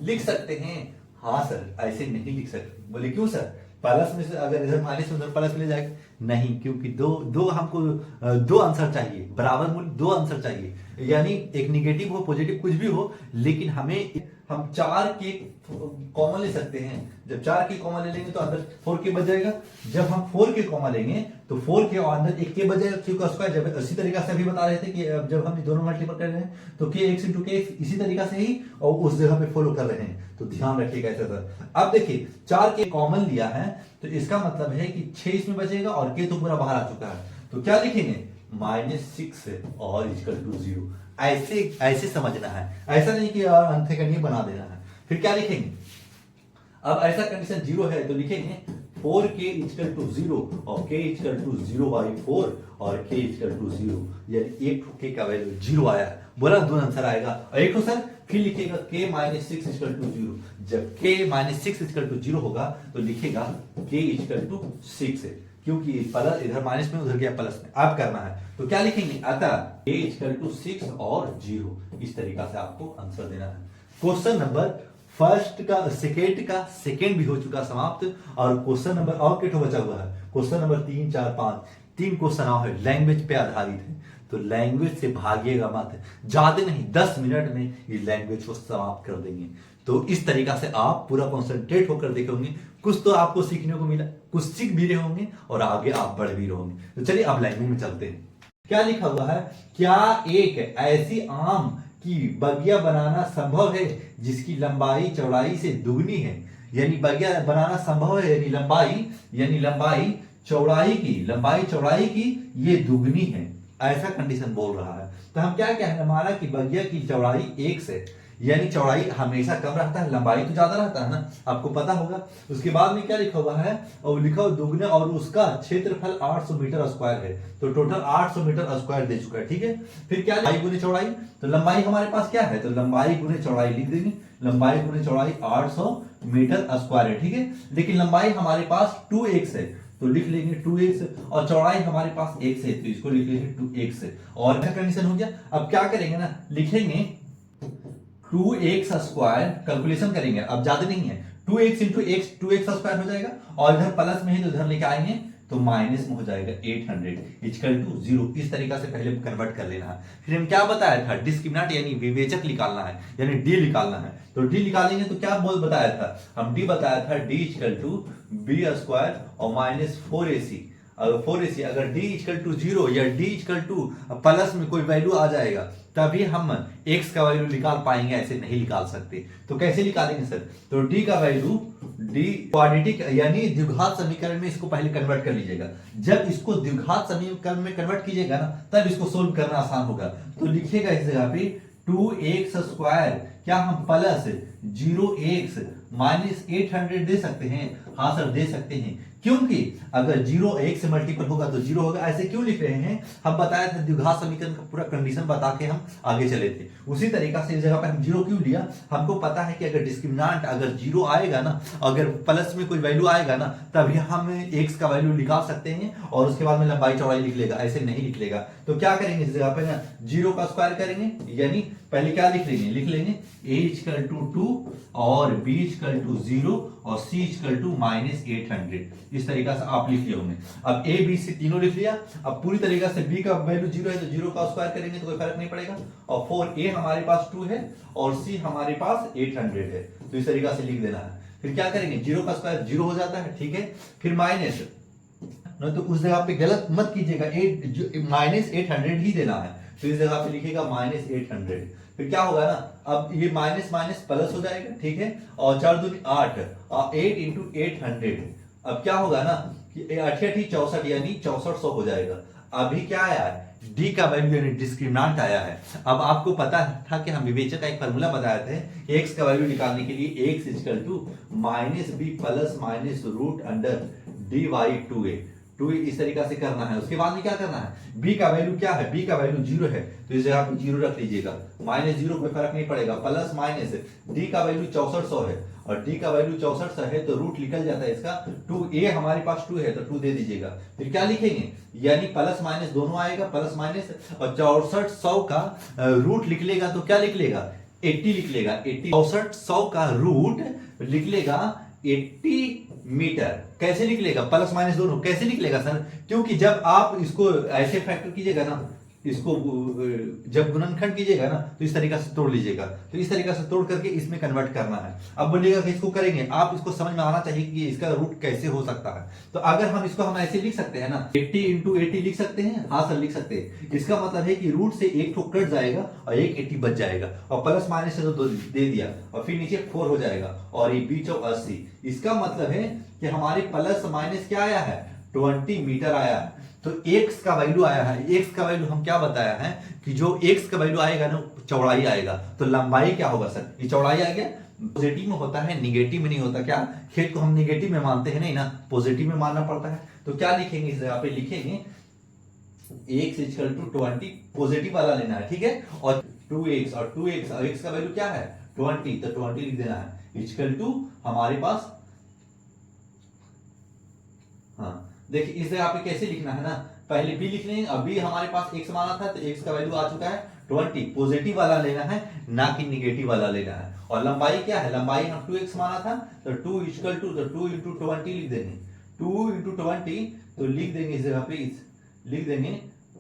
लिख सकते हैं। हाँ सर, ऐसे नहीं लिख सकते। बोले क्यों सर, प्लस में से अगर इधर माइनस में उधर प्लस ले जाएगा, नहीं, क्योंकि दो हमको दो आंसर चाहिए, बराबर मूल्य 2 आंसर चाहिए, यानी एक निगेटिव हो पॉजिटिव कुछ भी हो, लेकिन हम 4 के कॉमन ले सकते हैं। जब 4 के कॉमन ले लेंगे तो अंदर 4k बच जाएगा, जब हम 4 के कॉमन लेंगे तो 4k और अंदर 1k बच जाएगा, क्योंकि स्क्वायर। जब इसी तरीका से अभी बता रहे थे कि जब हम दोनों मल्टीपल कर रहे हैं तो k x इंटू k इसी तरीका से ही और उस जगह पे फॉलो कर रहे हैं, तो ध्यान रखिएगा ऐसा सर। अब देखिए 4 के कॉमन लिया है, तो इसका मतलब है कि 6 इसमें बचेगा और k तो पूरा बाहर आ चुका है, तो क्या लिखेंगे, -6 और इक्वल टू 0। ऐसे समझना है, ऐसा नहीं कि अंत का नहीं बना देना है। फिर क्या लिखेंगे, अब ऐसा कंडीशन 0 है तो लिखेंगे 4k इक्वल टू 0 और k इक्वल टू 0/4 और k इक्वल टू 0, यानी एक k का वैल्यू 0 आया, बोला 2 आंसर आएगा। और एक सर फिर लिखेगा k -6 इक्वल टू 0, जब k -6 इक्वल टू 0 होगा तो लिखेगा k इक्वल टू 6 है, क्योंकि प्लस इधर माइनस में उधर गया प्लस में, आप करना है तो क्या लिखेंगे, अतः k इक्वल टू 6 और 0, इस तरीका से आपको आंसर देना है। क्वेश्चन नंबर फर्स्ट का सेकेंड भी हो चुका समाप्त। और क्वेश्चन नंबर और कितना बचा हुआ है, क्वेश्चन नंबर 3 4 5 3 क्वेश्चन और है, लैंग्वेज पे आधारित है। तो लैंग्वेज से भागिएगा मत, ज्यादा नहीं 10 मिनट में ये लैंग्वेज को समाप्त कर देंगे। तो इस तरीका से आप पूरा कॉन्सेंट्रेट होकर देखे होंगे, कुछ तो आपको सीखने को मिला, कुछ सीख भी रहे होंगे और आगे आप बढ़ भी रहोगे। तो चलिए अब लैंग्वेज में चलते हैं। क्या लिखा हुआ है, क्या एक ऐसी आम की बगिया बनाना संभव है जिसकी लंबाई चौड़ाई से दुगनी है। यानी बगिया बनाना संभव है, यानी लंबाई चौड़ाई की ये दुगनी है, ऐसा कंडीशन बोल रहा है। तो हम क्या कहना, माना कि बगिया की चौड़ाई 1 से, यानी चौड़ाई हमेशा कम रहता है, लंबाई तो ज्यादा रहता है ना, आपको पता होगा। उसके बाद में क्या लिखा हुआ है, और लिखा हुआ दुगने और उसका क्षेत्रफल 800 मीटर स्क्वायर है। तो टोटल 800 मीटर स्क्वायर दे चुका है, ठीक है। फिर क्या लंबाई गुने चौड़ाई, तो लंबाई हमारे पास क्या है, तो लंबाई गुने चौड़ाई लिख देंगे, लंबाई गुने चौड़ाई 800 मीटर स्क्वायर है, ठीक है। लेकिन लंबाई हमारे पास 2x है, तो लिख लेंगे 2x, और चौड़ाई हमारे पास x है, तो इसको लिख लेंगे 2x। और क्या कंडीशन हो गया। अब क्या करेंगे ना, लिखेंगे 2x स्क्वायर, कैलकुलेशन करेंगे, अब ज्यादा नहीं है, 2x into x 2x square हो जाएगा, और इधर प्लस में है तो इधर लेके आएंगे तो माइनस में हो जाएगा 800 इक्वल टू 0। इस तरीका से पहले कन्वर्ट कर लेना है। फिर हम क्या बताया था, डिस्क्रिमिनेंट यानी विवेचक निकालना है, यानी डी निकालना है। तो डी निकालेंगे तो क्या बोल बताया था, हम डी बताया था D equal to B square और माइनस 4ac। अगर 4ac अगर d इक्वल टू 0 या d इक्वल टू प्लस में कोई वैल्यू आ जाएगा तभी हम x का वैल्यू निकाल पाएंगे, ऐसे नहीं निकाल सकते। तो कैसे निकालेंगे सर, तो d का वैल्यू, d क्वाड्रेटिक यानी द्विघात समीकरण में इसको पहले कन्वर्ट कर लीजिएगा। जब इसको द्विघात समीकरण में कन्वर्ट कीजिएगा ना, तब इसको सोल्व करना आसान होगा। तो लिखिएगा इस जगह पे 2x स्क्वायर, क्या हम प्लस 0x माइनस 800 दे सकते हैं, हाँ सर दे सकते हैं, क्योंकि अगर 0 1 से मल्टीपल होगा तो 0 होगा। ऐसे क्यों लिख रहे हैं, हम बताया था द्विघात समीकरण का पूरा कंडीशन बता के हम आगे चले थे। उसी तरीका से इस जगह पे हम 0 क्यों लिया, हमको पता है कि अगर डिस्क्रिमिनेंट अगर 0 आएगा ना, अगर प्लस में कोई वैल्यू आएगा ना, तभी हम x का वैल्यू निकाल सकते हैं और उसके बाद में लंबाई चौड़ाई लिख लेगा, ऐसे नहीं लिख लेगा। तो क्या करेंगे इस जगह पे ना, 0 का स्क्वायर करेंगे, यानी पहले क्या लिख लेंगे a इक्वल टू 2 और b इक्वल टू 0 और c इक्वल टू माइनस 800। इस तरीका से आप लिख लिए होंगे। अब a b c तीनों लिख लिया। अब पूरी तरीका से b का वैल्यू 0 है तो 0 का स्क्वायर करेंगे तो कोई फर्क नहीं पड़ेगा, और 4a हमारे पास 2 है और c हमारे पास 800 है। तो इस तरीका से लिख देना है। फिर क्या करेंगे, 0 का स्क्वायर 0 हो जाता है, ठीक है। फिर माइनस न, तो उस जगह पे गलत मत कीजिएगा, माइनस 800 ही देना है। तो इस जगह पे लिखेगा माइनस 800। फिर क्या होगा ना, अब ये माइनस माइनस प्लस हो जाएगा, ठीक है। और 4 दूनी 8 और 8 इंटू 800। अब क्या होगा ना कि 8 64 यानी 6400 हो जाएगा। अभी क्या आया है, डी का वैल्यू यानी डिस्क्रिमिनेंट आया है। अब आपको पता था कि हम विवेचक का एक फार्मूला बताए थे, x का वैल्यू निकालने के लिए x equal to minus B plus minus root under D by 2a। 2 इस तरीका से करना है। उसके बाद में क्या करना है, b का वैल्यू क्या है, b का वैल्यू 0 है तो इस जगह पे 0 रख लीजिएगा, माइनस 0 कोई फर्क नहीं पड़ेगा, प्लस माइनस d का वैल्यू 6400 है और d का वैल्यू 6400 है तो रूट निकल जाता है इसका 2a, हमारे पास 2 है तो 2 दे दीजिएगा। फिर क्या लिखेंगे, यानी प्लस माइनस दोनों आएगा, प्लस माइनस, और 6400 का रूट निकलेगा तो क्या निकलेगा 80 लिख लेगा, 80 6400 का रूट लिख लेगा 80 मीटर। कैसे निकलेगा, प्लस माइनस दोनों कैसे निकलेगा सर, क्योंकि जब आप इसको ऐसे फैक्टर कीजिएगा ना, इसको जब गुणनखंड कीजिएगा ना तो इस तरीका से तोड़ लीजिएगा, तो इस तरीका से तोड़ करके इसमें कन्वर्ट करना है। अब बोलिएगा कि इसको करेंगे, आप इसको समझ में आना चाहिए कि इसका रूट कैसे हो सकता है। तो अगर हम इसको हम ऐसे लिख सकते हैं ना, 80 इंटू 80 लिख सकते हैं, हाँ सर लिख सकते हैं। इसका मतलब है कि रूट से एक ठो कट जाएगा और एक 80 बच जाएगा, और प्लस माइनस से तो दे दिया और फिर नीचे 4 हो जाएगा और ये बीच ऑफ 80। इसका मतलब है कि हमारे प्लस माइनस क्या आया है, 20 मीटर आया है। तो x का वैल्यू आया है, x का वैल्यू हम क्या बताया है कि जो x का वैल्यू आएगा ना चौड़ाई आएगा, तो लंबाई क्या होगा सर, ये चौड़ाई आ गया। पॉजिटिव में होता है, निगेटिव में नहीं होता। क्या खेत को हम निगेटिव में मानते हैं, नहीं ना, पॉजिटिव में मानना पड़ता है। तो क्या लिखेंगे इस जगह पे, लिखेंगे x इक्वल टू 20, पॉजिटिव वाला लेना है, ठीक है। और 2x और 2x और x का वैल्यू क्या है 20, तो 20 लिख देना है इक्वल टू हमारे पास, हाँ देखिए इस जगह पे कैसे लिखना है ना, पहले b लिख लेंगे, अब b हमारे पास x माना था तो x का वैल्यू आ चुका है 20 पॉजिटिव वाला लेना है, ना कि निगेटिव वाला लेना है। और लंबाई क्या है, लंबाई हम 2x माना था, तो 2 इक्वल टू 2 इंटू 20 लिख देंगे, 2 इंटू 20, तो लिख देंगे इस जगह पे लिख देंगे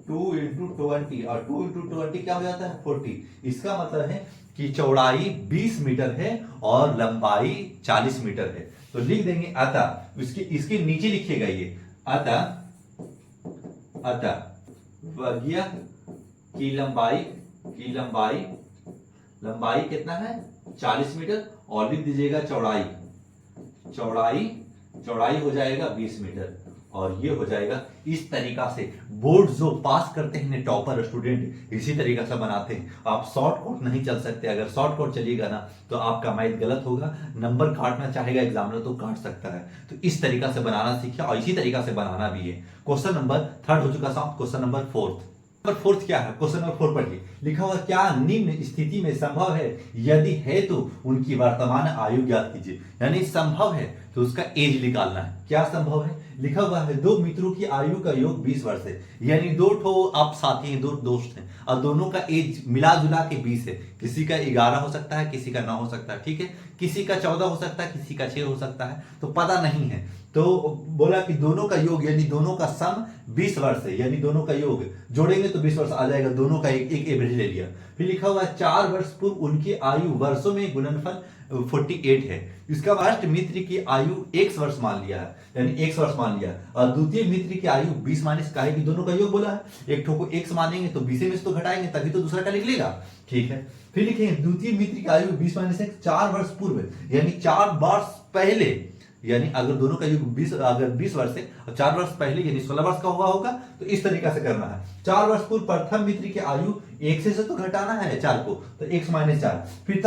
2 इंटू 20, और 2 इंटू 20 क्या हो जाता है 40। इसका मतलब है कि चौड़ाई 20 मीटर है और लंबाई 40 मीटर है। तो लिख देंगे अतः, इसके नीचे लिखिएगा ये अतः वर्गीय की लंबाई कितना है 40 मीटर, और लिख दीजिएगा चौड़ाई हो जाएगा 20 मीटर, और ये हो जाएगा। इस तरीका से बोर्ड जो पास करते हैं टॉपर स्टूडेंट इसी तरीका से बनाते हैं। आप शॉर्टकट नहीं चल सकते, अगर शॉर्टकट चलिएगा ना तो आपका मैथ गलत होगा, नंबर काटना चाहेगा एग्जामिनर तो काट सकता है। तो इस तरीका से बनाना सीखिए और इसी तरीका से बनाना भी है। क्वेश्चन नंबर 3 हो चुका साहब, क्वेश्चन नंबर 4 क्या है, क्वेश्चन नंबर 4 पढ़िए। लिखा हुआ क्या निम्न स्थिति में संभव है, यदि है तो उनकी वर्तमान आयु ज्ञात कीजिए। यानी संभव है तो उसका एज निकालना है। क्या संभव है, लिखा हुआ है 2 मित्रों की आयु का योग 20 वर्ष है, यानी 2 ठो आप साथी हैं, 2 दोस्त हैं, और दोनों का एज मिला जुला के 20 है। किसी का 11 हो सकता है, किसी का 9 हो सकता है, ठीक है, किसी का 14 हो सकता है, किसी का 6 हो सकता है, तो पता नहीं है। तो बोला कि दोनों का योग यानी दोनों का सम 20 वर्ष है, यानी दोनों का योग जोड़ेंगे तो 20 वर्ष आ जाएगा, दोनों का एक एवरेज ले लिया। फिर लिखा हुआ है 4 वर्ष पूर्व उनकी आयु वर्षों में गुणनफल 48 है। इसका फर्स्ट मित्र की आयु x वर्ष मान लिया है, यानी x वर्ष मान लिया, और द्वितीय मित्र की आयु 20 माइनस का है कि दोनों का योग बोला है, एक ठो को x मानेंगे तो 20 में से तो घटाएंगे तभी तो दूसरा का लिख लेगा, ठीक है। फिर लिखेंगे द्वितीय मित्र की आयु 20 माइनस 4 वर्ष पूर्व, यानी 4 वर्ष पहले, यानी अगर दोनों का युग 20 वर्ष है और 4 वर्ष पहले यानी 16 वर्ष का हुआ होगा, तो इस तरीका से करना है। 4 वर्ष पूर्व प्रथम मित्र की आयु 1 से तो घटाना है 4 को, तो x माइनस 4। फिर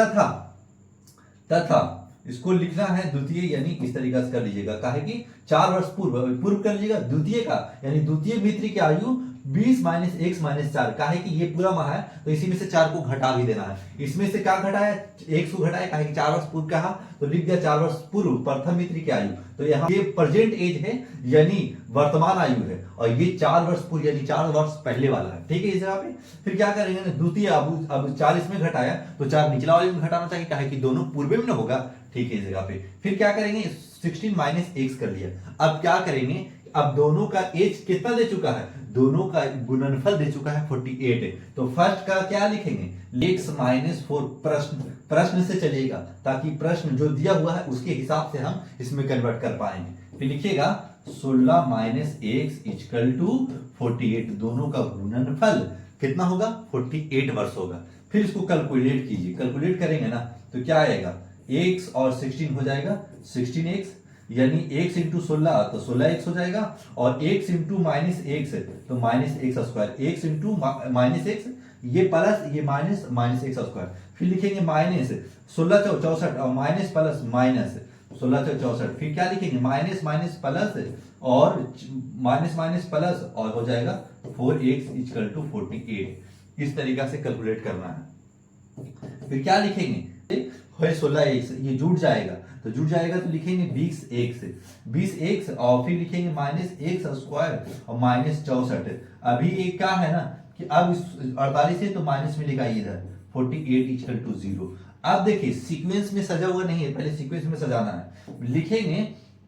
तथा इसको लिखना है द्वितीय, यानी इस तरीका से कर लीजिएगा, काहे कि 4 वर्ष पूर्व कर लीजिएगा द्वितीय का, यानी द्वितीय मित्र की आयु 20 माइनस x माइनस 4, काहे कि ये पूरा माह है तो इसी में से 4 को घटा भी देना है। इसमें से क्या घटाया, x को घटाया, काहे कि 4 वर्ष पूर्व कहा तो लिख दिया 4 वर्ष पूर्व प्रथम मित्र की आयु, तो यहाँ ये प्रेजेंट एज है यानी वर्तमान आयु है, और ये 4 वर्ष पूर्व यानी 4 वर्ष पहले वाला है, ठीक है। इस जगह पे फिर क्या करेंगे ना, द्वितीय अब 4 इसमें घटाया तो 4 निचला वाले में घटाना चाहिए, काहे कि दोनों पूर्व में होगा, ठीक है। इस जगह पे फिर क्या करेंगे 16 माइनस x कर लिया। अब क्या करेंगे, अब दोनों का एज कितना दे चुका है, दोनों का गुणनफल दे चुका है 48 है, तो फर्स्ट का क्या लिखेंगे x माइनस 4, प्रश्न से चलिएगा ताकि प्रश्न जो दिया हुआ है उसके हिसाब से हम इसमें कन्वर्ट कर पाएंगे। फिर लिखिएगा 16 माइनस x इक्वल टू 48, दोनों का गुणनफल कितना होगा 48 वर्ष होगा। फिर इसको कैलकुलेट कीजिए, कैलकुलेट करेंगे ना तो क्या आएगा, x और 16 हो जाएगा 16x, यानी x इंटू 16 तो 16x हो जाएगा, और x इंटू माइनस x तो minus x square, x into minus x, ये प्लस ये माइनस माइनस एक्स स्क्वायर। फिर लिखेंगे माइनस 16 × 64 और माइनस प्लस माइनस 16 × 64, फिर क्या लिखेंगे माइनस माइनस प्लस और माइनस माइनस प्लस, और हो जाएगा 4x इक्वल टू 48। इस तरीका से कैलकुलेट करना है। फिर क्या लिखेंगे 16x, ये जुड़ जाएगा तो लिखेंगे 20x और फिर लिखेंगे माइनस एक्स स्क्वायर और माइनस 64। अभी ये क्या है ना कि अब 48 है तो माइनस में लिखा इधर 48 इक्वल टू 0। अब देखिए सीक्वेंस में सजा हुआ नहीं है, पहले सीक्वेंस में सजाना है। लिखेंगे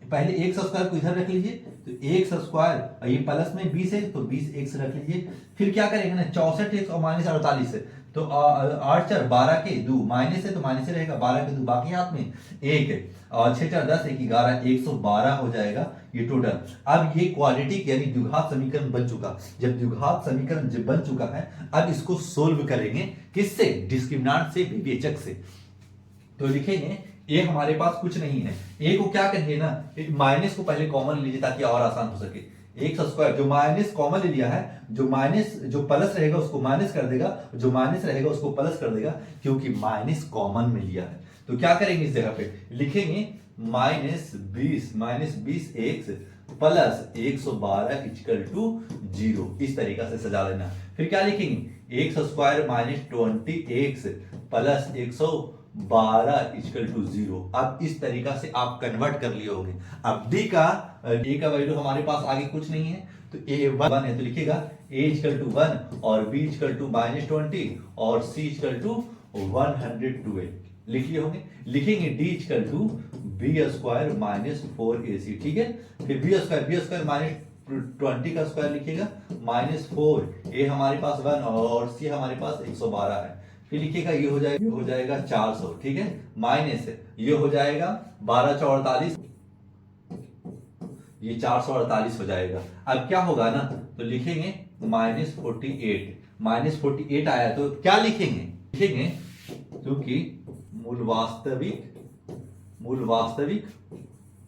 पहले एक्स स्क्वायर को इधर रख लीजिए, तो एक्स स्क्वायर और ये प्लस में 20 है तो 20x रख लीजिए। फिर क्या करेंगे ना 64x और माइनस 48 है तो 8 4 12 के 2 माइनस है तो माइनस रहेगा, 12 के 2 बाकी हाथ में 1 है, और 6 4 10 1 11 112 हो जाएगा ये टोटल। अब ये क्वाड्रेटिक यानी द्विघात समीकरण बन चुका। जब द्विघात समीकरण जब बन चुका है, अब इसको सोल्व करेंगे किससे, डिस्क्रिमिनेंट से, विवेचक से। तो लिखेंगे ए हमारे पास कुछ नहीं है, ए को क्या करेंगे ना माइनस को पहले कॉमन लीजिए ताकि और आसान हो सके। एक्स स्क्वायर जो माइनस कॉमन ले लिया है, जो प्लस रहेगा उसको माइनस कर देगा, जो माइनस रहेगा उसको प्लस कर देगा, क्योंकि माइनस कॉमन में लिया है। तो क्या करेंगे इस जगह पे लिखेंगे minus 20 X plus 112 equal to 0। इस तरीका से सजा लेना। फिर क्या लिखेंगे X square minus 20 X plus 12 equal to 0। अब इस तरीका से आप कन्वर्ट कर लिए होंगे। अब डी का ए का वैल्यू हमारे पास आगे कुछ नहीं है, तो ए 1 है तो लिखिएगा ए इक्वल टू 1 और बी इक्वल टू -20 और सी इक्वल टू 112 लिख लिए होंगे। लिखेंगे D equal to B square -4ac, ठीक है। फिर बी स्क्वायर -20 का स्क्वायर लिखिएगा -4, ए हमारे पास 1 और सी हमारे पास 112 है। फिर लिखिएगा ये हो जाएगा 400, ठीक है, माइनस ये हो जाएगा 12 × 48, ये 448 हो जाएगा। अब क्या होगा ना, तो लिखेंगे -48 आया तो क्या लिखेंगे क्योंकि मूल वास्तविक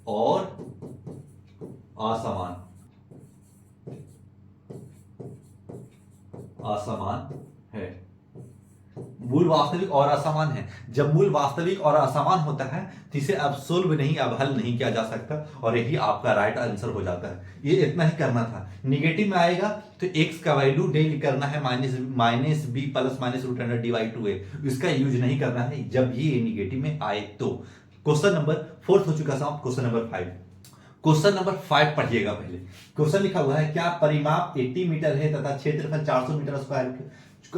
और असमान है। मूल वास्तविक और असमान है। जब मूल वास्तविक और असमान होता है तो इसे अब सोल्व नहीं, अब हल नहीं किया जा सकता और यही आपका राइट आंसर हो जाता है। ये इतना ही करना था। निगेटिव में आएगा तो x का वैल्यू डेली करना है माइनस बी प्लस -√/2a, इसका यूज नहीं करना है जब ये निगेटिव में आए तो। क्वेश्चन नंबर 4 हो चुका साहब। क्वेश्चन नंबर 5, क्वेश्चन नंबर 5 पढ़िएगा। पहले क्वेश्चन लिखा हुआ है, क्या परिमाप 80 मीटर है तथा क्षेत्रफल 400 मीटर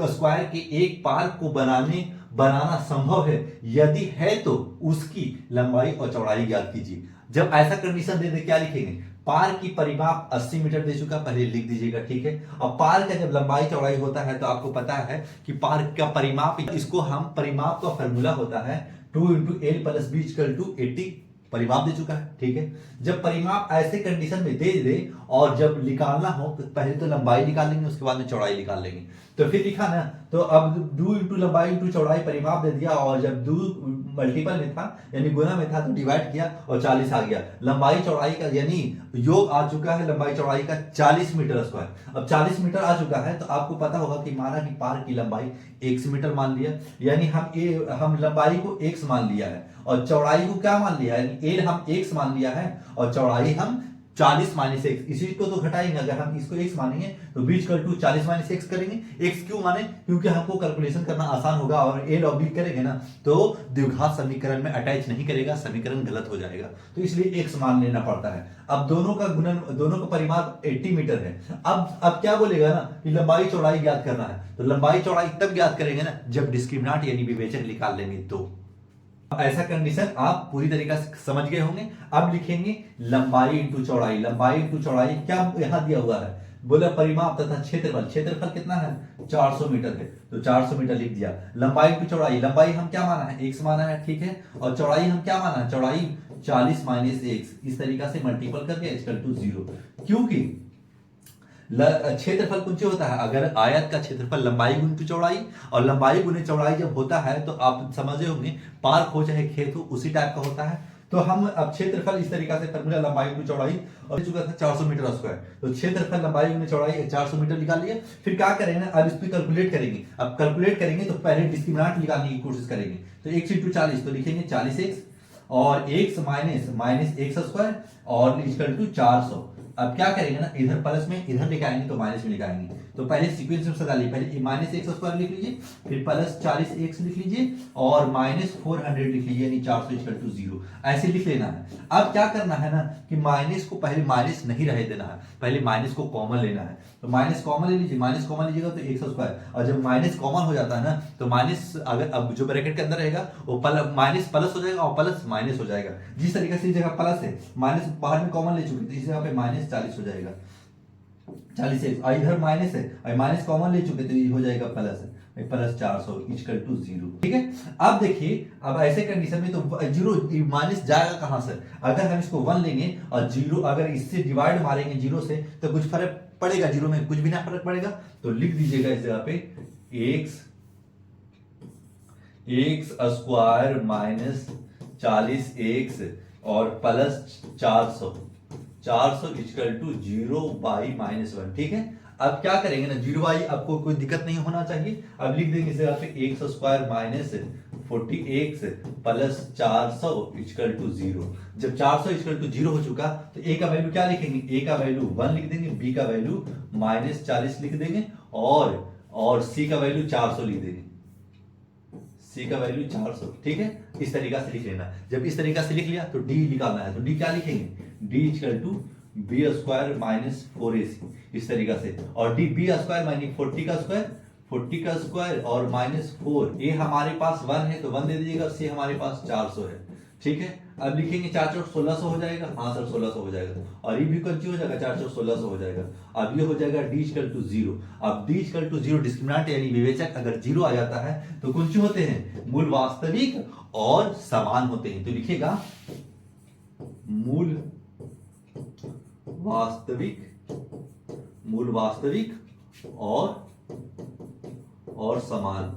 स्क्वायर के एक पार्क को बनाना संभव है? यदि है तो उसकी लंबाई और चौड़ाई ज्ञात कीजिए। जब ऐसा कंडीशन दे क्या लिखेंगे? पार्क की परिमाप 80 मीटर दे चुका, पहले लिख दीजिएगा, ठीक है। अब पार्क का जब लंबाई चौड़ाई होता है तो आपको पता है कि पार्क का परिमाप, इसको हम परिमाप का फॉर्मूला होता है 2 × L + B = 80, परिमाप दे चुका है, ठीक है। जब परिमाप ऐसे कंडीशन में दे और जब निकालना हो तो पहले तो लंबाई निकाल लेंगे, उसके बाद में चौड़ाई निकाल लेंगे। तो फिर लिखा ना, तो अब 2 × लंबाई × चौड़ाई परिमाप दे दिया और जब 2 मल्टीपल में था यानी गुना में था तो डिवाइड किया और 40 आ गया। लंबाई चौड़ाई का यानी योग आ चुका है लंबाई चौड़ाई का 40 मीटर स्क्वायर। अब 40 मीटर आ चुका है तो आपको पता होगा कि माना कि पार्क की लंबाई x मीटर मान लिया, यानी हम लंबाई को x मान लिया है और चौड़ाई को क्या मान लिया है, यानी l हम x मान लिया है और चौड़ाई हम 40 - x। इसी को तो घटाएंगे, अगर हम इसको x मानेंगे तो b = 40 - x करेंगे। x क्यों माने? क्योंकि हमको कैलकुलेशन करना आसान होगा और a और b करेंगे ना तो द्विघात समीकरण में अटैच नहीं करेगा, समीकरण गलत हो जाएगा, तो इसलिए x मान लेना पड़ता है। अब दोनों का परिमाप 80 मीटर है। अब क्या बोलेगा ना कि लंबाई चौड़ाई ज्ञात करना है, तो लंबाई चौड़ाई तब ज्ञात करेंगे ना जब डिस्क्रिमिनेंट यानी विवेचक निकाल लेंगे तो। ऐसा कंडीशन आप पूरी तरीके से समझ गए होंगे। अब लिखेंगे लंबाई इंटू चौड़ाई। लंबाई इंटू चौड़ाई क्या यहां दिया हुआ है, बोला परिमाप तथा क्षेत्रफल कितना है 400 मीटर है तो 400 मीटर लिख दिया। लंबाई इंटू चौड़ाई, लंबाई हम क्या माना है x माना है, ठीक है, और चौड़ाई हम क्या माना है, चौड़ाई 40 - x। इस तरीका से मल्टीपल करके = 0, क्योंकि क्षेत्रफल कुछ होता है, अगर आयत का क्षेत्रफल लंबाई गुने चौड़ाई और लंबाई गुने चौड़ाई जब होता है तो आप समझे होंगे पार्क हो चाहे खेत हो उसी टाइप का होता है। तो हम अब क्षेत्रफल इस तरीका से फॉर्मूला लंबाई गुने चौड़ाई और चुका था 400 मीटर स्क्वायर, तो क्षेत्रफल लंबाई गुने चौड़ाई 400 मीटर निकाल लिया। फिर क्या करेंगे ना, अब इस पर कैलकुलेट करेंगे। अब कैलकुलेट करेंगे तो पहले डिस्क्रिमिनेंट निकालने की कोशिश करेंगे, तो x × 40 तो लिखेंगे 40x और x माइनस x स्क्वायर और = 400। अब क्या करेंगे ना, इधर प्लस में इधर लेके आएंगे तो माइनस में लेके आएंगे, तो पहले सीक्वेंस में सजा ली, पहले -x स्क्वायर लिख लीजिए, फिर +40x लिख लीजिए और -400 लिख लीजिए, यानी 400 = 0, ऐसे लिख लेना है। अब क्या करना है ना कि माइनस को पहले माइनस नहीं रह देना है, पहले माइनस को कॉमन लेना है। तो माइनस कॉमन ले लीजिए, माइनस कॉमन लीजिएगा तो x स्क्वायर, और जब माइनस कॉमन हो जाता है ना तो माइनस अगर अब जो ब्रैकेट के अंदर रहेगा वो माइनस प्लस हो जाएगा और प्लस माइनस हो जाएगा। जिस तरीके से इस जगह प्लस है, माइनस बाहर में कॉमन ले चुके तो इस जगह पे -40 हो जाएगा, 40x, और इधर माइनस है और माइनस कॉमन ले चुके तो ये हो जाएगा प्लस +400 = 0, ठीक है। अब देखिए, अब ऐसे कंडीशन में तो 0 माइनस जाएगा कहां से, अगर हम इसको 1 लेंगे और 0 अगर इससे डिवाइड मारेंगे 0 से तो कुछ फर्क पड़ेगा, 0 में कुछ भी ना फर्क पड़ेगा, तो लिख दीजिएगा इस जगह पे x स्क्वायर -40x और +400 = 0/-1, ठीक है। अब क्या करेंगे ना, 0/, आपको कोई दिक्कत नहीं होना चाहिए। अब लिख देंगे इस जगह पे x स्क्वायर -40x +400 = 0। जब 400 = 0 हो चुका तो a का वैल्यू क्या लिखेंगे, a का वैल्यू 1 लिख देंगे, b का वैल्यू -40 लिख देंगे और c का वैल्यू 400 लिख देंगे, c सी का वैल्यू 400, ठीक है। इस तरीका से लिख लेना। जब इस तरीका से लिख लिया तो डी निकालना है, तो डी क्या लिखेंगे, D equal to B square minus 4ac, इस तरीका से। और डी बी स्क्वायर माइनस 40 का स्क्वायर और माइनस 4, ए हमारे पास 1 है तो 1 दे दीजिएगा, सी हमारे पास 400 है, ठीक है। अब लिखेंगे 4 4 1600 हो जाएगा, हाँ सर 1600 हो जाएगा, और ये भी कंची हो जाएगा, 4 4 1600 हो जाएगा। अब ये हो जाएगा डी इक्वल टू 0। अब डी इक्वल टू 0 डिस्क्रिमिनेंट यानी विवेचक अगर 0 आ जाता है तो कुंची होते हैं, मूल वास्तविक और समान होते हैं। तो लिखेगा मूल वास्तविक और समान,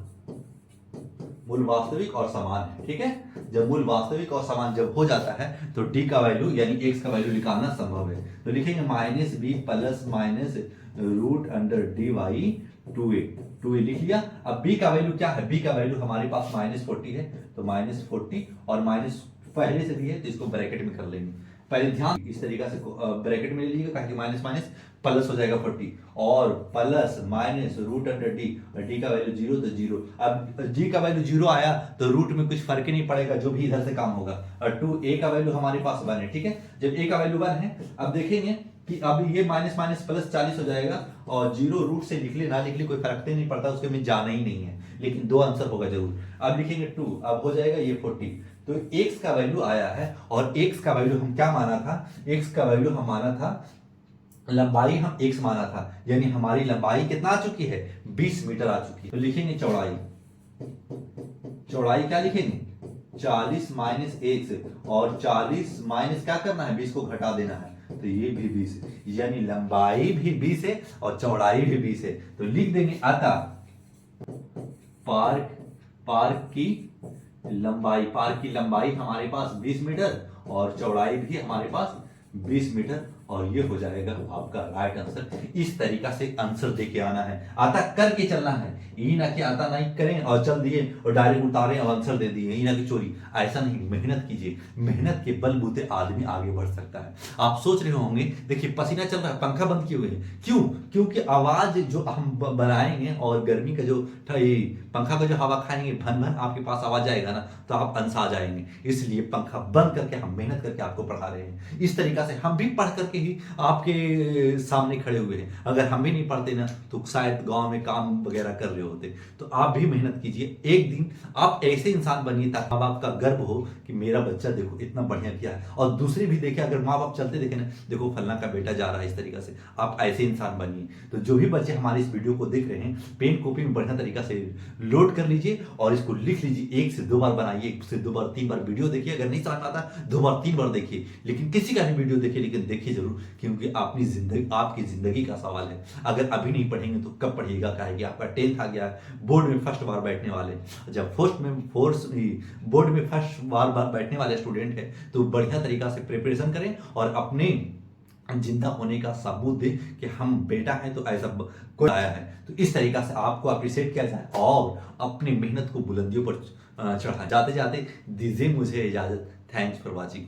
मूल वास्तविक और समान है, ठीक है। जब मूल वास्तविक और समान जब हो जाता है तो डी का वैल्यू यानी x का वैल्यू निकालना संभव है। तो लिखेंगे minus B plus minus root under D by 2a लिख लिया। अब b का वैल्यू क्या है, b का वैल्यू हमारे पास माइनस 40 है, तो माइनस 40 और माइनस पहले से भी है तो इसको ब्रैकेट में कर लेंगे। पहले ध्यान इस तरीका से ब्रैकेट में ले लीजिएगा, कहेंगे माइनस माइनस प्लस हो जाएगा 40 और plus minus root under D, और डी का वैल्यू 0 तो 0। अब जी का वैल्यू 0 आया तो रूट में कुछ फर्क ही नहीं पड़ेगा, जो भी इधर से काम होगा। और 2 ए का वैल्यू हमारे पास 1 है, ठीक है। जब ए का वैल्यू 1 है, अब देखेंगे कि अब ये माइनस माइनस प्लस 40 हो जाएगा, और 0 रूट से लिख ले ना लिख ले कोई फर्क नहीं पड़ता, उसके में जाना ही नहीं है, लेकिन 2 आंसर होगा जरूर। अब लिखेंगे 2, अब हो जाएगा ये 40। तो x का वैल्यू आया है, और x का वैल्यू हम क्या माना था, x का वैल्यू हम माना था लंबाई, हम x माना था, यानी हमारी लंबाई कितना आ चुकी है, 20 मीटर आ चुकी है। तो लिखेंगे चौड़ाई क्या लिखेंगे, 40 माइनस x, और 40 माइनस क्या करना है, 20 को घटा देना है, तो ये भी 20 है, यानी लंबाई भी 20 है और चौड़ाई भी 20 है। तो लिख देंगे अतः पार्क की लंबाई हमारे पास 20 मीटर और चौड़ाई भी हमारे पास 20 मीटर, और ये हो जाएगा आपका राइट आंसर। इस तरीका से आंसर देके आना है, आता करके चलना है, ये ना कि आता नहीं करें और चल दिए और डायरेक्ट उतारे और आंसर दे दिए, ये ना कि चोरी, ऐसा नहीं। मेहनत कीजिए, मेहनत के बलबूते आदमी आगे बढ़ सकता है। आप सोच रहे होंगे, देखिए पसीना चल रहा है, पंखा बंद किए हुए हैं, क्यों, क्योंकि आवाज जो हम बनाएंगे और गर्मी का जो पंखा का जो हवा खाएंगे, भन भन आपके पास आवाज आएगा ना, तो आप अनसा जाएंगे, इसलिए पंखा बंद करके हम मेहनत करके आपको पढ़ा रहे हैं। इस तरीका से हम भी पढ़ करके ही आपके सामने खड़े हुए हैं। अगर हम भी नहीं पढ़ते ना तो शायद गांव में काम वगैरह कर रहे होते। तो आप भी मेहनत कीजिए, एक दिन आप ऐसे इंसान बनिए ताकि माँ बाप का गर्व हो कि मेरा बच्चा देखो इतना बढ़िया किया है, और दूसरे भी देखे, अगर माँ बाप चलते देखे ना, देखो फलना का बेटा जा रहा है, इस तरीका से आप ऐसे इंसान बनिए। तो जो भी बच्चे हमारे इस वीडियो को देख रहे हैं, पेन कॉपी में बढ़िया तरीका से लोड कर लीजिए और इसको लिख लीजिए, 1 से 2 बार बनाइए, 1 से 2 बार 3 बार वीडियो देखिए, अगर नहीं समझ आता 2 बार 3 बार देखिए, लेकिन किसी का भी वीडियो देखिए, लेकिन देखिए जरूर, क्योंकि आपकी जिंदगी का सवाल है। अगर अभी नहीं पढ़ेंगे तो कब पढ़िएगा, कहेंगे आपका 10th आ गया, बोर्ड में फर्स्ट बार बैठने वाले, जब बोर्ड में फर्स्ट बार बैठने वाले स्टूडेंट है तो बढ़िया तरीका से प्रिपरेशन करें और अपने जिंदा होने का सबूत दे कि हम बेटा है तो ऐसा कोई आया है। तो इस तरीका से आपको अप्रिशिएट किया जाए और अपनी मेहनत को बुलंदियों पर चढ़ा। जाते जाते दीजिए मुझे इजाजत। Thanks for watching.